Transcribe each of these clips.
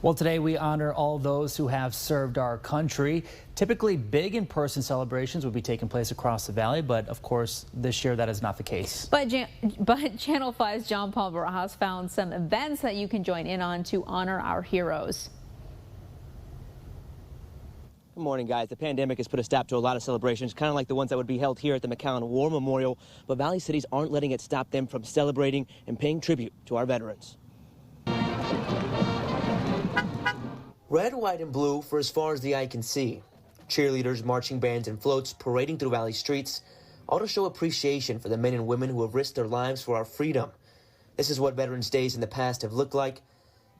Well, today we honor all those who have served our country. Typically, big in-person celebrations would be taking place across the valley, but of course, this year that is not the case. But Channel 5's John Paul Barajas found some events that you can join in on to honor our heroes. Good morning, guys. The pandemic has put a stop to a lot of celebrations, kind of like the ones that would be held here at the McAllen War Memorial, but Valley cities aren't letting it stop them from celebrating and paying tribute to our veterans. Red, white, and blue for as far as the eye can see. Cheerleaders, marching bands, and floats parading through Valley streets, all to show appreciation for the men and women who have risked their lives for our freedom. This is what Veterans Days in the past have looked like.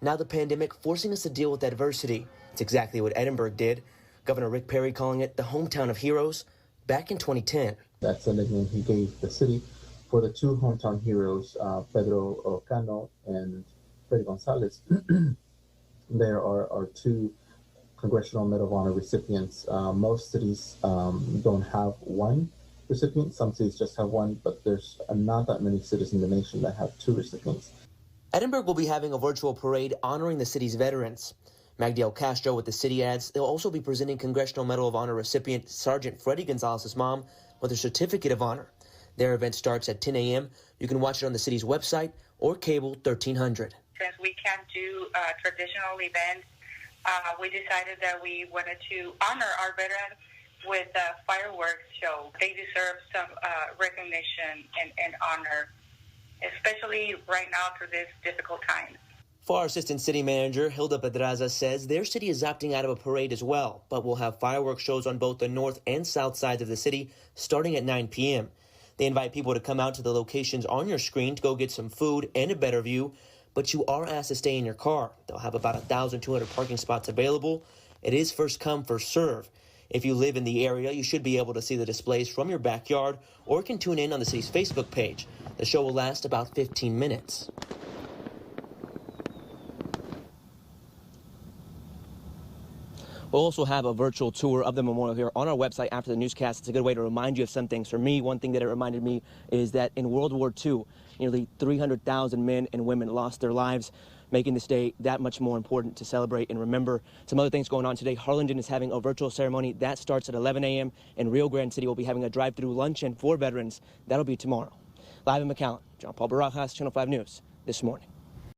Now the pandemic forcing us to deal with adversity. It's exactly what Edinburgh did. Governor Rick Perry calling it the hometown of heroes back in 2010. That's the nickname he gave the city for the two hometown heroes, Pedro Cano and Freddy Gonzalez. There are two Congressional Medal of Honor recipients. Most cities don't have one recipient. Some cities just have one, but there's not that many cities in the nation that have two recipients. Edinburgh will be having a virtual parade honoring the city's veterans. Magdiel Castro with the city adds they'll also be presenting Congressional Medal of Honor recipient Sergeant Freddy Gonzalez's mom with a certificate of honor. Their event starts at 10 a.m. You can watch it on the city's website or cable 1300. Since we can't do traditional events, we decided that we wanted to honor our veterans with a fireworks show. They deserve some recognition and honor, especially right now through this difficult time. FAR Assistant City Manager Hilda Pedraza says their city is opting out of a parade as well, but will have fireworks shows on both the north and south sides of the city starting at 9 p.m. They invite people to come out to the locations on your screen to go get some food and a better view, but you are asked to stay in your car. They'll have about 1,200 parking spots available. It is first come, first serve. If you live in the area, you should be able to see the displays from your backyard or can tune in on the city's Facebook page. The show will last about 15 minutes. We'll also have a virtual tour of the memorial here on our website after the newscast. It's a good way to remind you of some things. For me, one thing that it reminded me is that in World War II, nearly 300,000 men and women lost their lives, making this day that much more important to celebrate and remember. Some other things going on today. Harlingen is having a virtual ceremony. That starts at 11 a.m. and Rio Grande City will be having a drive-through luncheon for veterans. That'll be tomorrow. Live in McAllen, John Paul Barajas, Channel 5 News, this morning.